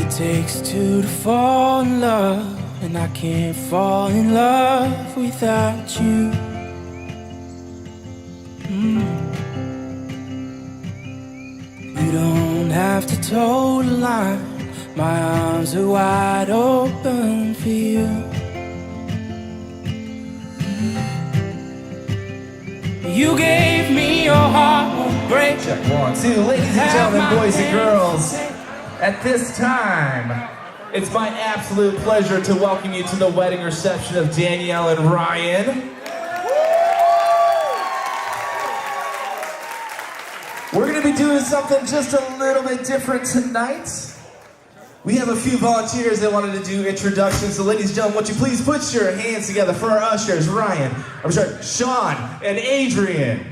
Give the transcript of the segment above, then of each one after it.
it takes two to fall in love, and I can't fall in love without you. You don't have to toe the line, my arms are wide open for you. You gave me your heart, won't break. Check 1, 2. Ladies and gentlemen, boys and girls, at this time, it's my absolute pleasure to welcome you to the wedding reception of Danielle and Ryan. We're going to be doing something just a little bit different tonight. We have a few volunteers that wanted to do introductions. So ladies and gentlemen, won't you please put your hands together for our ushers, Sean and Adrian.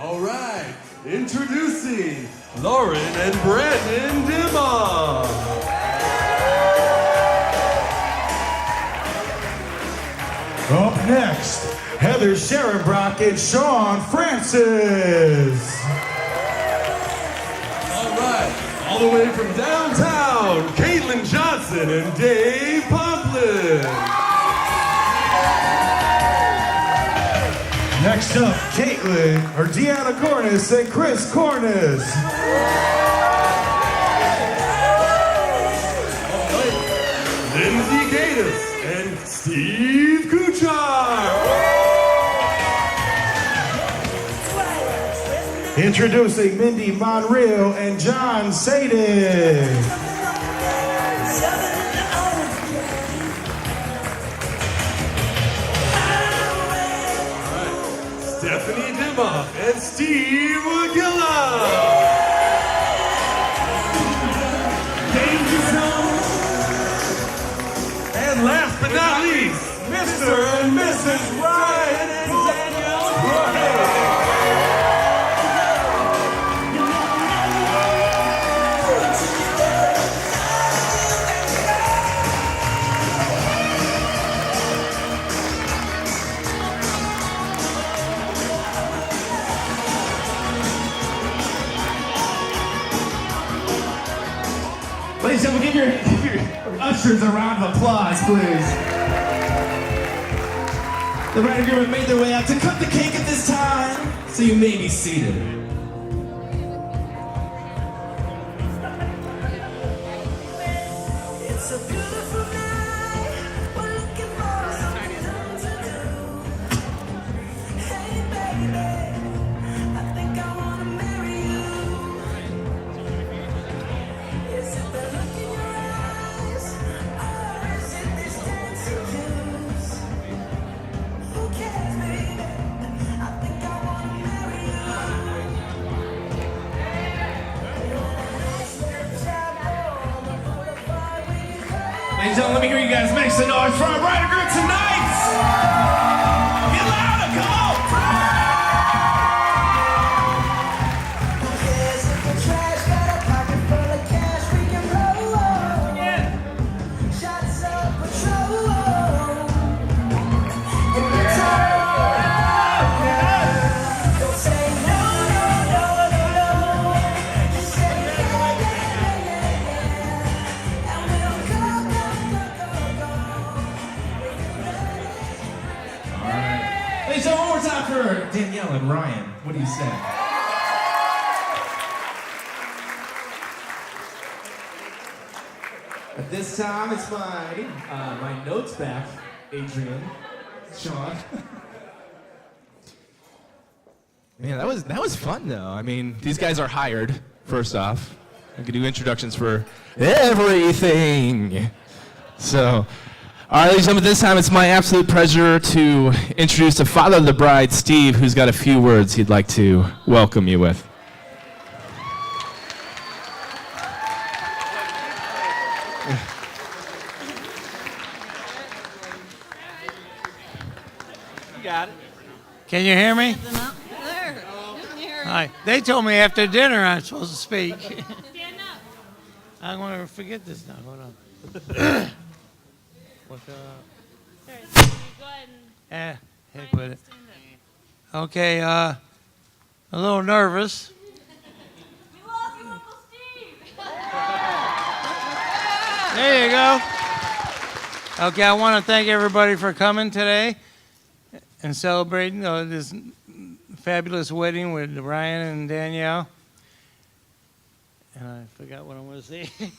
All right, introducing Lauren and Brandon Dimma. Up next, Heather Sharonbrock and Sean Francis. All right, all the way from downtown, Caitlin Johnson and Dave Pomplin. Next up, Deanna Kornaus and Chris Kornaus. Lindsay Gatus and Steve Kuchar. Introducing Mindy Monreal and John Sadek. Stephanie Dimma and Steve Wagilla. And last but not least, Mr. and Mrs. Ryan and Danielle Kornaus. Ladies and gentlemen, give your ushers a round of applause, please. The bride and groom have made their way out to cut the cake at this time, so you may be seated. It's a beautiful night, we're looking for something to do. Hey baby, I think I wanna marry you. Is it the look in your eyes, or is it this dancing juice? Who cares, baby? I think I wanna marry you. Ladies and gentlemen, let me hear you guys make some noise for our bride and groom tonight! Get louder, come on! Who cares if the trash got a pocket full of cash we can blow? Shots of Patrol. In the town. Don't say no, no, no, no, no. Just say yeah, yeah, yeah, yeah. And we'll go, go, go, go, go. Ladies and gentlemen, one more time for Danielle and Ryan. What do you say? At this time, it's my notes back, Adrian, Sean. Man, that was fun though. I mean, these guys are hired, first off. I could do introductions for everything. So, all right, ladies and gentlemen, this time it's my absolute pleasure to introduce the father of the bride, Steve, who's got a few words he'd like to welcome you with. You got it. Can you hear me? Hi. They told me after dinner I'm supposed to speak. Stand up. I'm going to forget this now. Hold on. What's up? Sorry, so you go ahead and Heck with it. stand up. Okay, a little nervous. We love you, Uncle Steve. There you go. Okay, I want to thank everybody for coming today and celebrating this fabulous wedding with Ryan and Danielle. And I forgot what I want to say. Say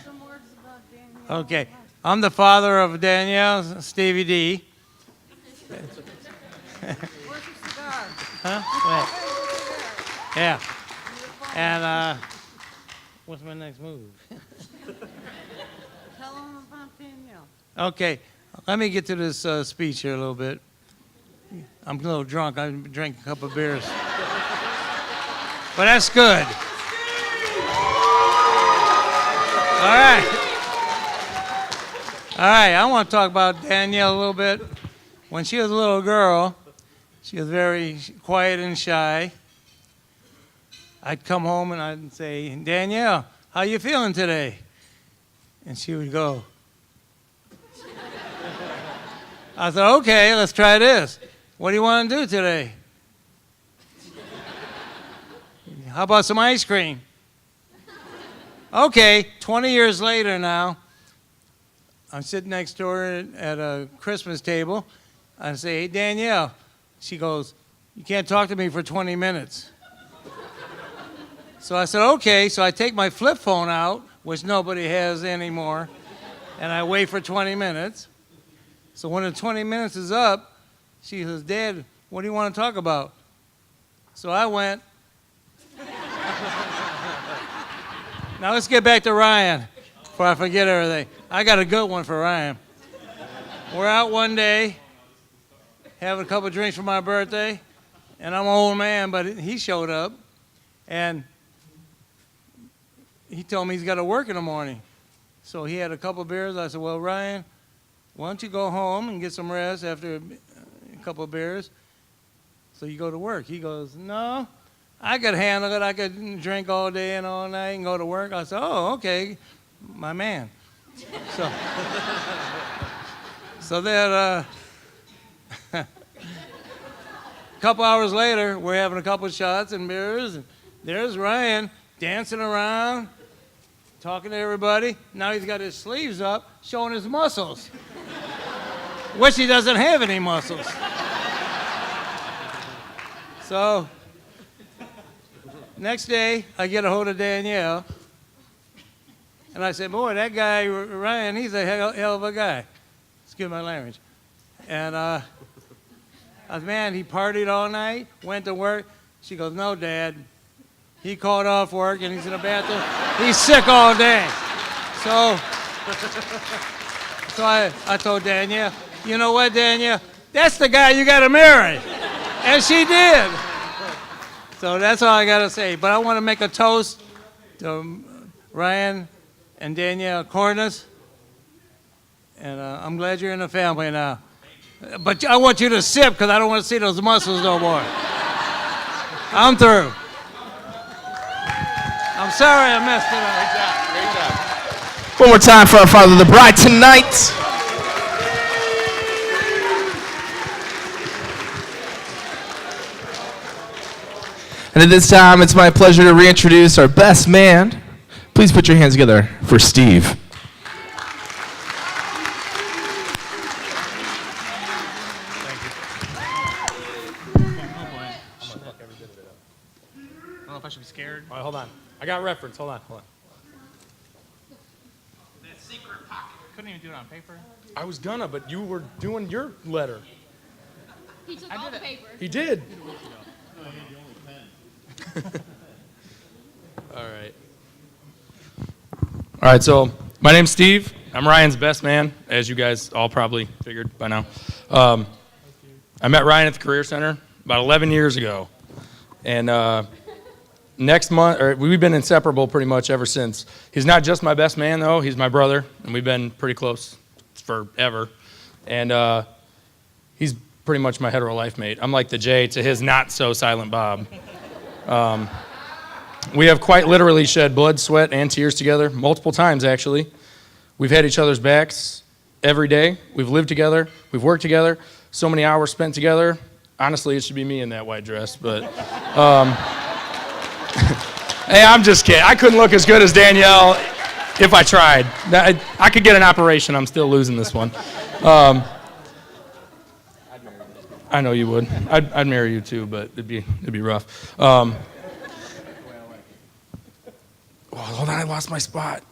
some words about Danielle. Okay, I'm the father of Danielle, Stevie D. Where's your cigar? Huh? Wait. Yeah. And what's my next move? Tell them about Danielle. Okay, let me get to this speech here a little bit. I'm a little drunk. I drank a couple of beers. But that's good. All right. All right, I want to talk about Danielle a little bit. When she was a little girl, she was very quiet and shy. I'd come home and I'd say, Danielle, how you feeling today? And she would go. I said, okay, let's try this. What do you want to do today? How about some ice cream? Okay, 20 years later now, I'm sitting next door at a Christmas table. I say, hey, Danielle. She goes, you can't talk to me for 20 minutes. So I said, okay. So I take my flip phone out, which nobody has anymore, and I wait for 20 minutes. So when the 20 minutes is up, she says, Dad, what do you want to talk about? So I went. Now let's get back to Ryan before I forget everything. I got a good one for Ryan. We're out one day, having a couple of drinks for my birthday, and I'm an old man, but he showed up, and he told me he's got to work in the morning. So he had a couple of beers. I said, well, Ryan, why don't you go home and get some rest after a couple of beers so you go to work? He goes, no, I could handle it. I could drink all day and all night and go to work. I said, oh, okay, my man. So then a couple hours later, we're having a couple of shots and beers, and there's Ryan dancing around, talking to everybody. Now he's got his sleeves up, showing his muscles, which he doesn't have any muscles. So next day, I get a hold of Danielle, and I said, boy, that guy, Ryan, he's a hell of a guy. Excuse my language. And I said, man, he partied all night, went to work. She goes, no, Dad. He called off work, and he's in the bathroom. He's sick all day. So I told Danielle, you know what, Danielle? That's the guy you got to marry. And she did. So that's all I got to say. But I want to make a toast to Ryan and Danielle Kornaus. And I'm glad you're in the family now. But I want you to sip because I don't want to see those muscles no more. I'm through. I'm sorry I messed it up. Great job. One more time for our father, the bride, tonight. And at this time, it's my pleasure to reintroduce our best man. Please put your hands together for Steve. I don't know if I should be scared. All right, hold on. I got reference. Hold on. That secret pocket. Couldn't even do it on paper. I was gonna, but you were doing your letter. He took all the paper. He did. All right. All right, so my name's Steve. I'm Ryan's best man, as you guys all probably figured by now. I met Ryan at the Career Center about 11 years ago. And next month, or we've been inseparable pretty much ever since. He's not just my best man, though. He's my brother, and we've been pretty close forever. And he's pretty much my hetero life mate. I'm like the J to his not-so-silent Bob. We have quite literally shed blood, sweat, and tears together, multiple times, actually. We've had each other's backs every day. We've lived together. We've worked together. So many hours spent together. Honestly, it should be me in that white dress, but hey, I'm just kidding. I couldn't look as good as Danielle if I tried. I could get an operation. I'm still losing this one. I know you would. I'd marry you too, but it'd be rough. Oh, hold on, I lost my spot.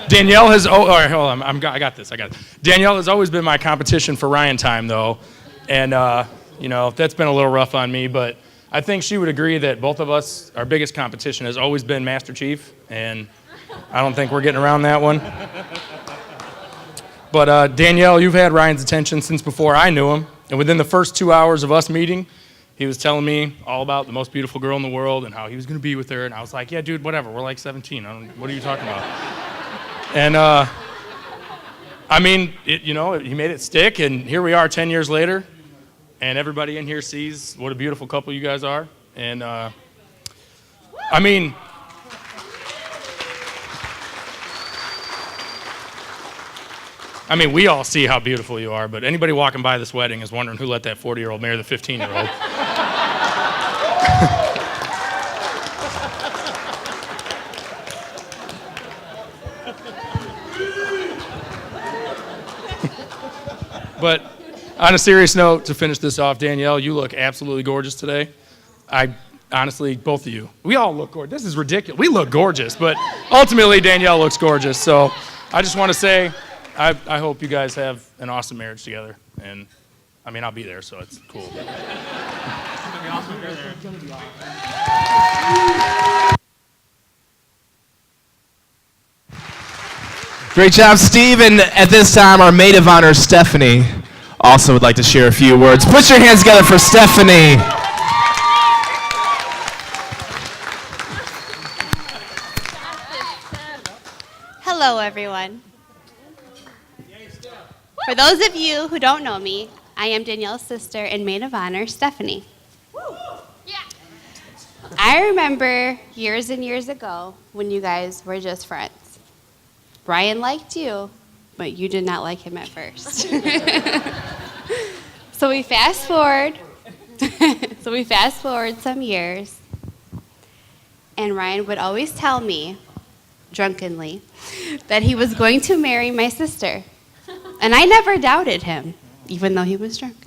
Danielle has. Oh, all right, hold on. I got this. Danielle has always been my competition for Ryan time, though, and that's been a little rough on me. But I think she would agree that both of us, our biggest competition has always been Master Chief, and I don't think we're getting around that one. But Danielle, you've had Ryan's attention since before I knew him. And within the first 2 hours of us meeting, he was telling me all about the most beautiful girl in the world and how he was going to be with her. And I was like, yeah, dude, whatever. We're like 17. What are you talking about? And, he made it stick. And here we are 10 years later. And everybody in here sees what a beautiful couple you guys are. And, we all see how beautiful you are, but anybody walking by this wedding is wondering who let that 40-year-old marry the 15-year-old. But on a serious note, to finish this off, Danielle, you look absolutely gorgeous today. Honestly, both of you. We all look gorgeous. This is ridiculous. We look gorgeous, but ultimately Danielle looks gorgeous. So I just want to say, I hope you guys have an awesome marriage together. And, I'll be there, so it's cool. But. Great job, Steve. And at this time, our maid of honor, Stephanie, also would like to share a few words. Put your hands together for Stephanie. Hello, everyone. For those of you who don't know me, I am Danielle's sister and maid of honor, Stephanie. I remember years and years ago when you guys were just friends. Brian liked you, but you did not like him at first. So we fast forward some years, and Ryan would always tell me, drunkenly, that he was going to marry my sister. And I never doubted him, even though he was drunk.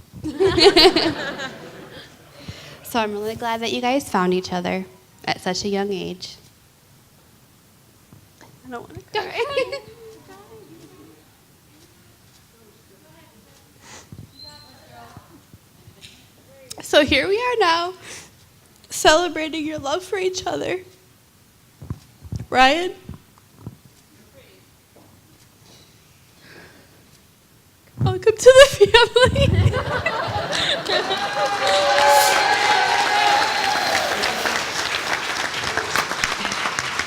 So I'm really glad that you guys found each other at such a young age. I don't want to cry. So here we are now, celebrating your love for each other. Ryan? Welcome to the family.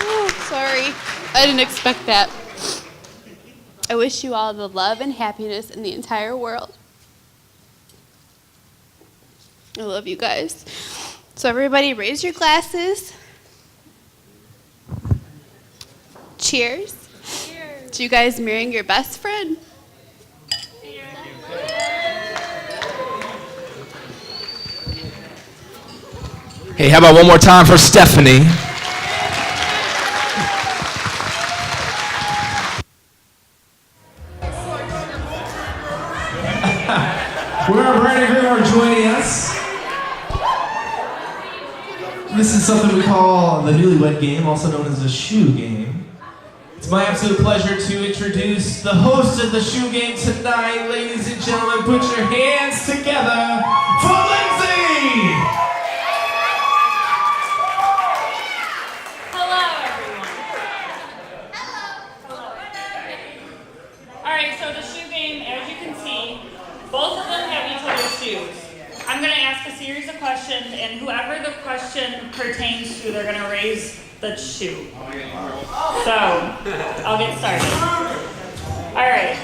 Oh, sorry. I didn't expect that. I wish you all the love and happiness in the entire world. I love you guys. So everybody raise your glasses. Cheers. Cheers. To you guys marrying your best friend. Hey, how about one more time for Stephanie? Wherever any of you are joining us, this is something we call the newlywed game, also known as the shoe game. It's my absolute pleasure to introduce the host of the shoe game tonight. Ladies and gentlemen, put your hands together for Lindsay! Hello, everyone. Hello. All right, so the shoe game, as you can see, both of them have each other's shoes. I'm going to ask a series of questions, and whoever the question pertains to, they're going to raise the shoe. So, I'll get started. All right.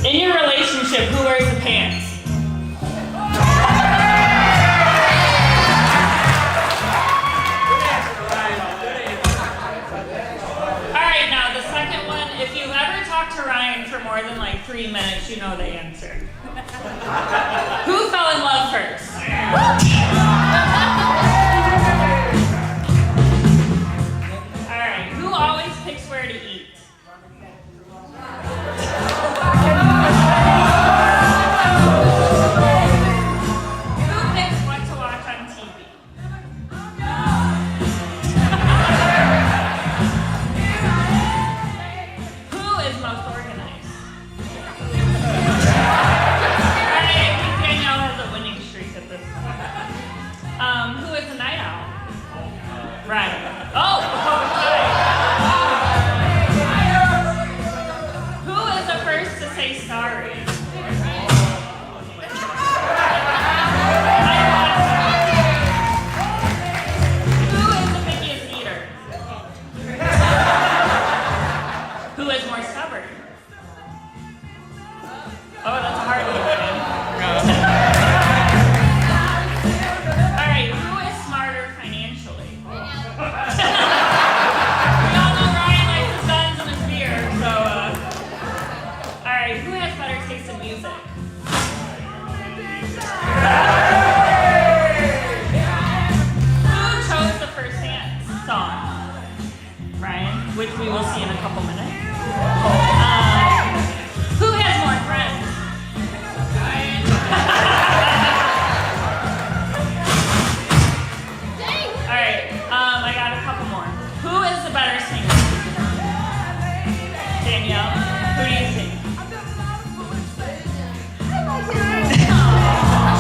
In your relationship, who wears the pants? All right, now the second one, if you ever talk to Ryan 3 minutes, you know the answer. Who fell in love first? All right, who always picks where to eat? Who picks what to watch on TV? Who is most organized? Alright, I think Danielle has a winning streak at this point. Who is a night owl? Ryan. Oh, okay. Who is the first to say sorry? Who is the pickiest eater? Who is more stubborn? Oh, that's a hard one. All right, who is smarter financially? We all know Ryan likes his guns and his beer, so. All right, who has better taste in music? Who chose the first dance song? Ryan, which we will see in a couple minutes. Who has more friends? All right, I got a couple more. Who is the better singer? Danielle, who do you think?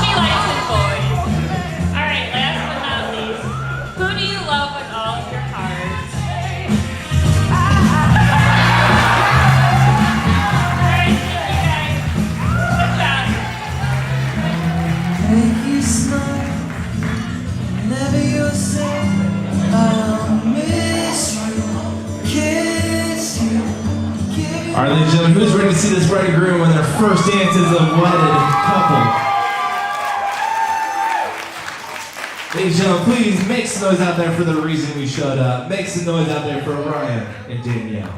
She likes his voice. All right, last but not least, who do you love with all of your heart? Make you smile whenever you're sad. I'll miss you, kiss you, give you. All right, ladies and gentlemen, who's ready to see this bride and groom on their first dance as a wedded couple? Ladies and gentlemen, please make some noise out there for the reason we showed up. Make some noise out there for Ryan and Danielle.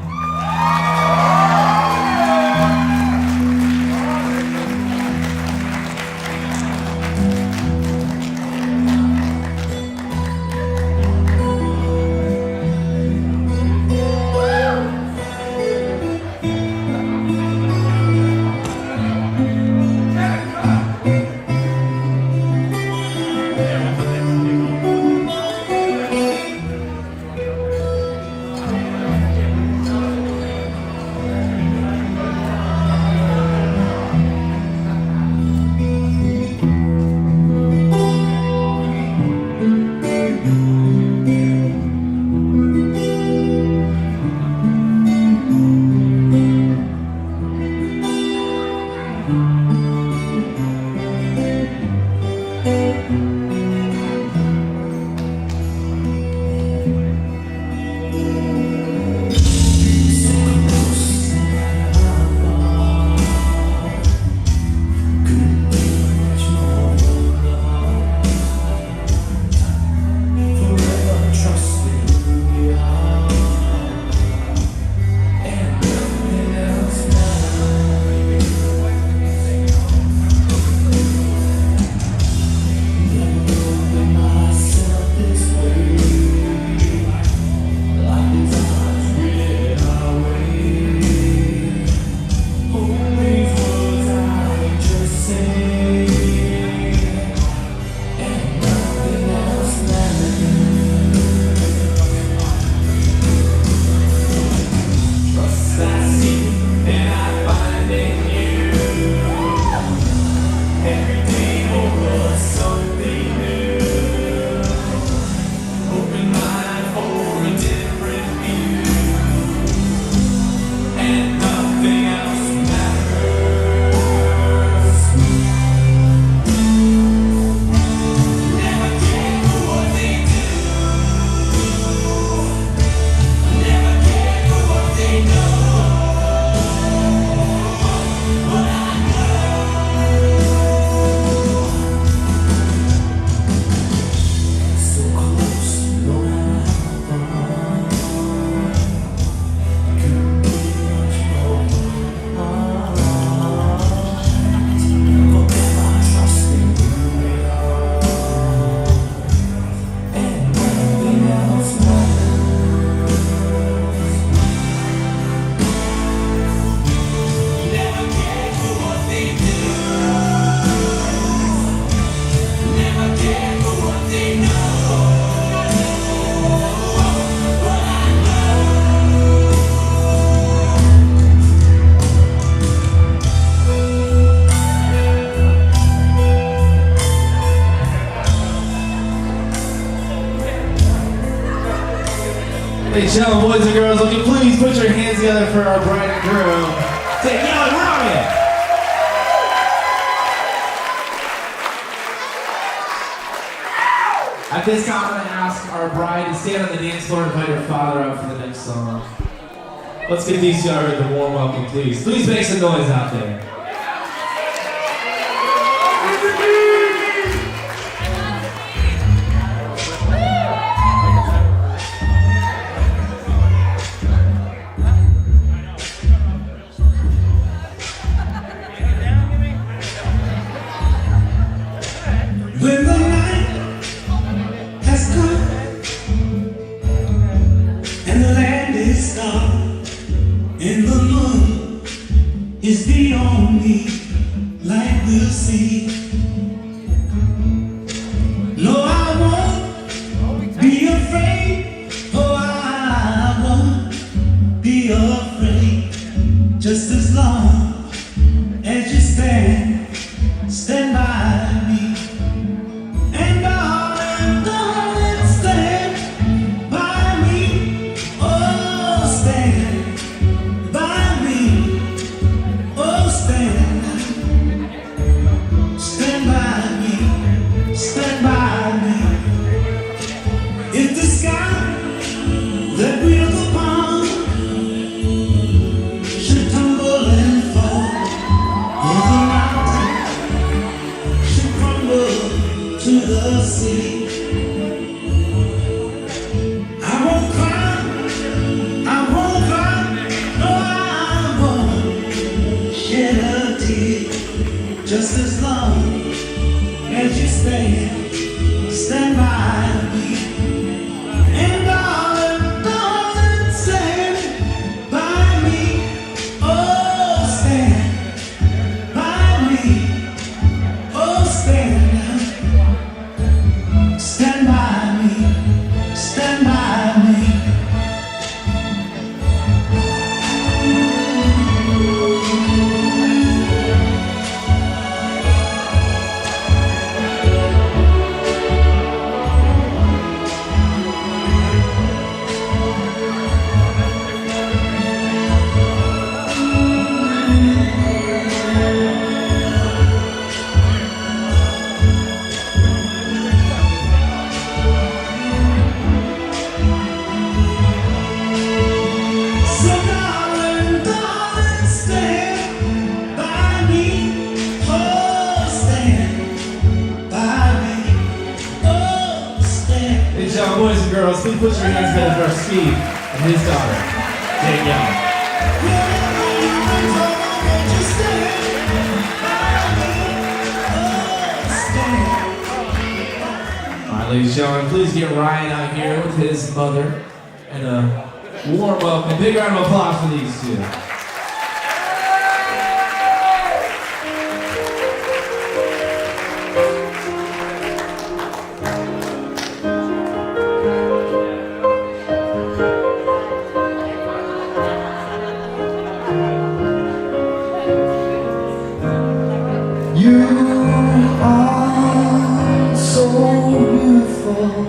Ladies and gentlemen, boys and girls, would you please put your hands together for our bride and groom, Centennial and Ryan. At this time, I'm going to ask our bride to stand on the dance floor and invite her father out for the next song. Let's give these two the warm welcome, please. Please make some noise out there. When the night has come and the land is dark and the moon is the only light we'll see. No, I won't be afraid. Oh, I won't be afraid. Just as long as you stand by me. And darling, stand by me. Oh, stand by me. Oh, stand by me. Stand by me. If the sky that we look upon should tumble and fall, or the mountain should crumble to the sea, I won't cry, no, I won't shed a tear. Just as long as you stand by me. And darling, stand by me. Oh, stand by me. Oh, stand by me. Stand by me. So darling, stand by me. Oh, stand by me. Oh, stand. Ladies and gentlemen, boys and girls, please put your hands together for Steve and his daughter, Danielle. Alright, ladies and gentlemen, please get Ryan out here with his mother and a warm welcome. Big round of applause for these two. You are so beautiful.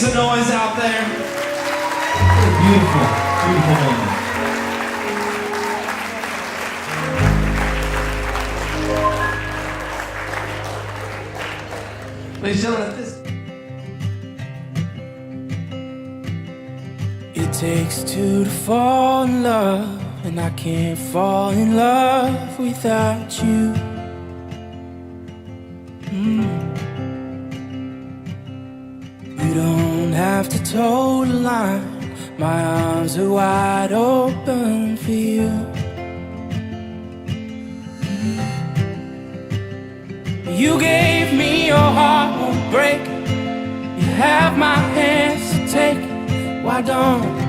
some noise out there. What a beautiful, beautiful moment. Ladies and gentlemen, this. It takes two to fall in love, and I can't fall in love without you. You don't have to toe the line, my arms are wide open for you. You gave me your heart, won't break it. You have my hands to take it. Why don't